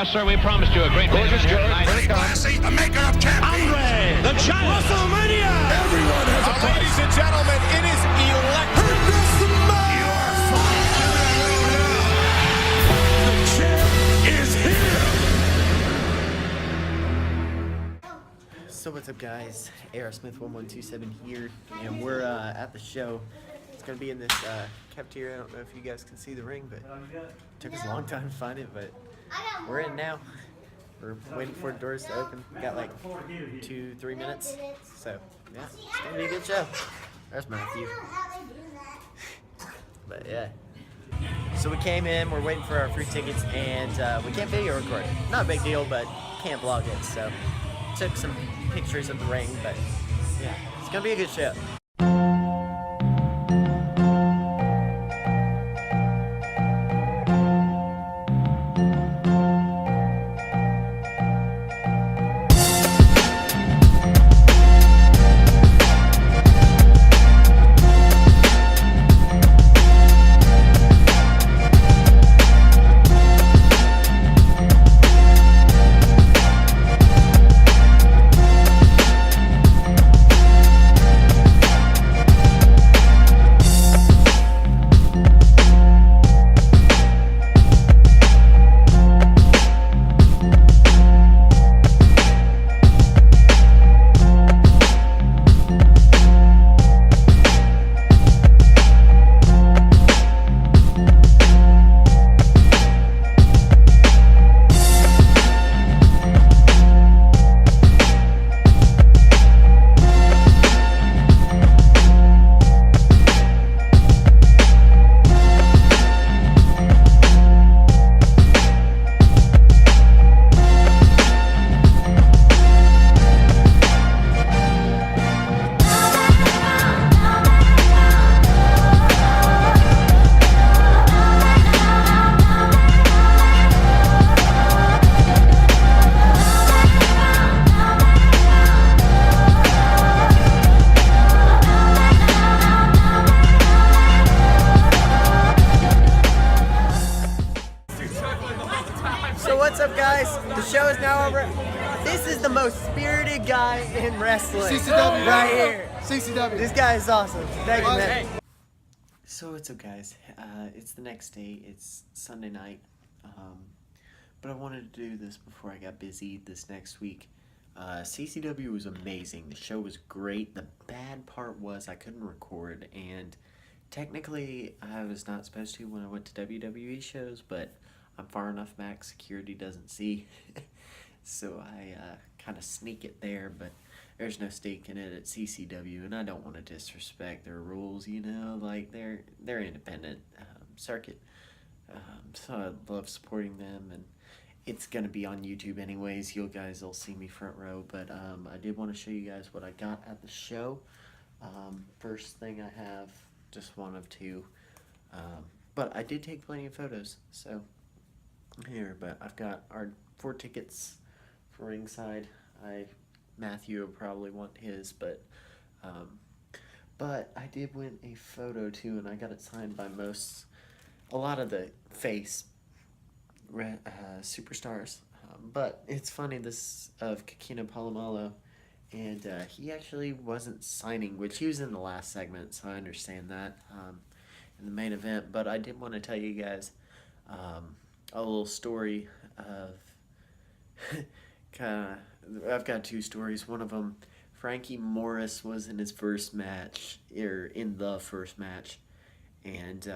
Yes, sir, we promised you a great Gorgeous match here George, tonight. very classy, the maker of champions. Andre, the giant. WrestleMania! Everyone has a price. Ladies and gentlemen, it is electric. You're fine. The champ is here. So what's up, guys? Smith1127 here, and we're at the show. It's gonna be in this cafeteria. I don't know if you guys can see the ring, but it took us a long time to find it, but we're in now. We're waiting for the doors to open. We got like 2-3 minutes, so yeah, it's gonna be a good show. There's Matthew. But yeah. So we came in, we're waiting for our free tickets, and we can't video record it. Not a big deal, but can't vlog it, so took some pictures of the ring, but yeah, it's gonna be a good show. So what's up, guys? The show is now over. This is the most spirited guy in wrestling. CCW. Right here. CCW. This guy is awesome. Thank you, man. So what's up, guys? It's the next day. It's Sunday night. But I wanted to do this before I got busy this next week. CCW was amazing. The show was great. The bad part was I couldn't record, and technically I was not supposed to when I went to WWE shows, but I'm far enough back, security doesn't see. So I kind of sneak it there, but there's no stake in it at CCW, and I don't want to disrespect their rules, you know, like they're independent circuit. So I love supporting them, and it's going to be on YouTube anyways. You guys will see me front row, but I did want to show you guys what I got at the show. First thing I have, just one of two, but I did take plenty of photos, so here, but I've got our 4 tickets for ringside. Matthew will probably want his, but I did win a photo too, and I got it signed by a lot of the face superstars. But it's funny, this of Kikina Palomalo, and he actually wasn't signing, which he was in the last segment, so I understand that in the main event. But I did want to tell you guys a little story of I've got 2 stories. One of them, Frankie Morris was in his first match, or in the first match, and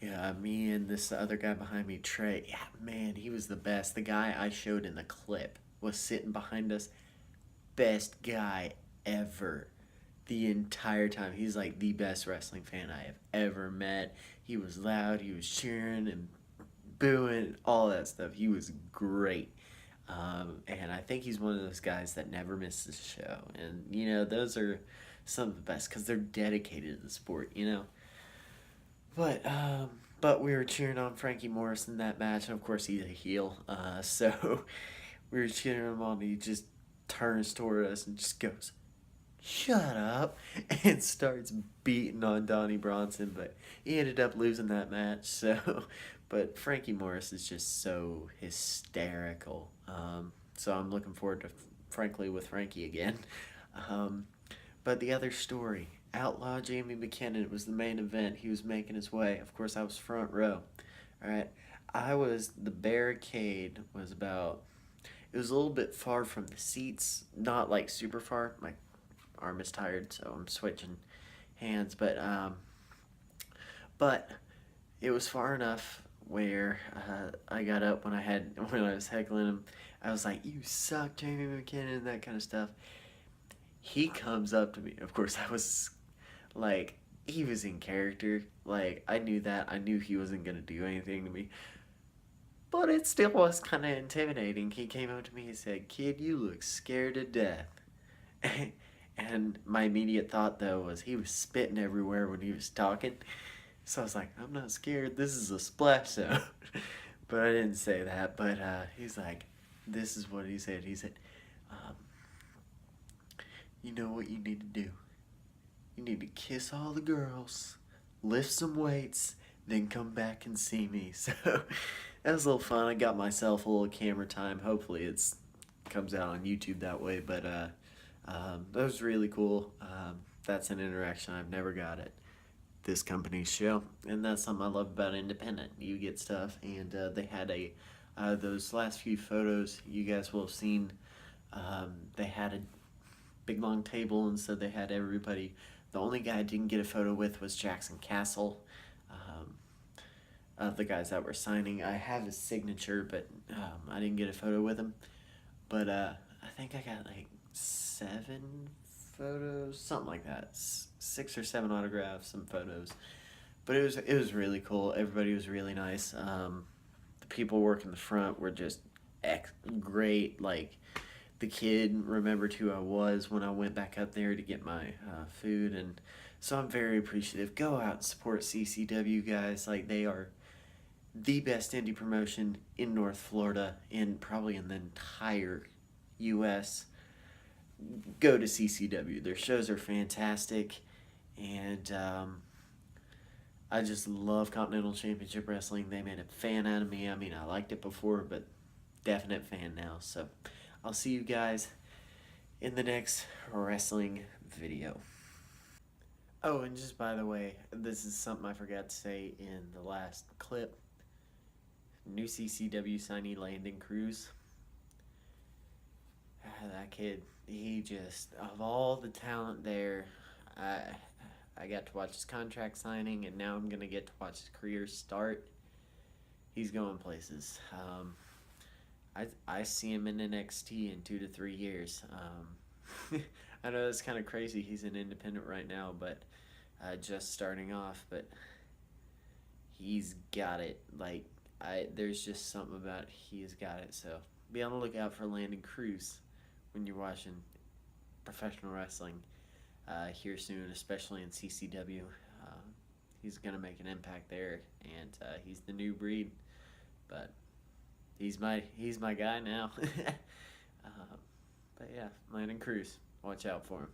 yeah, me and this other guy behind me, Trey, yeah, man, he was the best. The guy I showed in the clip was sitting behind us. Best guy ever. The entire time. He's like the best wrestling fan I have ever met. He was loud, he was cheering and booing, all that stuff. He was great. And I think he's one of those guys that never misses a show. And, you know, those are some of the best because they're dedicated to the sport, you know. But we were cheering on Frankie Morris in that match, and of course he's a heel. So we were cheering him on, and he just turns toward us and just goes, "Shut up," and starts beating on Donnie Bronson, but he ended up losing that match. So, But Frankie Morris is just so hysterical. So I'm looking forward to Frankly with Frankie again. But the other story, Outlaw Jamie McKinnon was the main event. He was making his way. Of course, I was front row. All right, the barricade was about, it was a little bit far from the seats, not like super far. My arm is tired, so I'm switching hands, but it was far enough where I got up when I was heckling him. I was like, "You suck, Jamie McKinnon," that kind of stuff. He comes up to me. Of course, I was like, he was in character. Like, I knew that. I knew he wasn't gonna do anything to me. But it still was kind of intimidating. He came up to me and said, "Kid, you look scared to death." And my immediate thought, though, was he was spitting everywhere when he was talking. So I was like, "I'm not scared. This is a splash zone." But I didn't say that. But he's like, this is what he said. He said, "You know what you need to do? You need to kiss all the girls, lift some weights, then come back and see me." So that was a little fun. I got myself a little camera time. Hopefully it's comes out on YouTube that way. But that was really cool. That's an interaction I've never got at this company's show, and that's something I love about independent. You get stuff, and they had those last few photos you guys will have seen. They had a big long table, and so they had everybody. The only guy I didn't get a photo with was Jackson Castle. The guys that were signing, I have his signature, but I didn't get a photo with him. But I think I got like 7 photos, something like that. 6 or 7 autographs, some photos. But it was really cool. Everybody was really nice. The people working the front were just great. Like, the kid remembered who I was when I went back up there to get my food, and so I'm very appreciative. Go out and support CCW, guys. Like, they are the best indie promotion in North Florida, and probably in the entire U.S. Go to CCW. Their shows are fantastic, and I just love Continental Championship Wrestling. They made a fan out of me. I mean, I liked it before, but definite fan now. So I'll see you guys in the next wrestling video. Oh, and just by the way, this is something I forgot to say in the last clip. New CCW signee Landon Cruz. That kid, he just, of all the talent there, I got to watch his contract signing, and now I'm going to get to watch his career start. He's going places. I see him in NXT in 2 to 3 years. I know it's kind of crazy. He's an independent right now, but just starting off. But he's got it. Like, there's just something about he's got it. So be on the lookout for Landon Cruz when you're watching professional wrestling here soon, especially in CCW. He's gonna make an impact there, and he's the new breed. But he's my guy now. But yeah, Landon Cruz, watch out for him.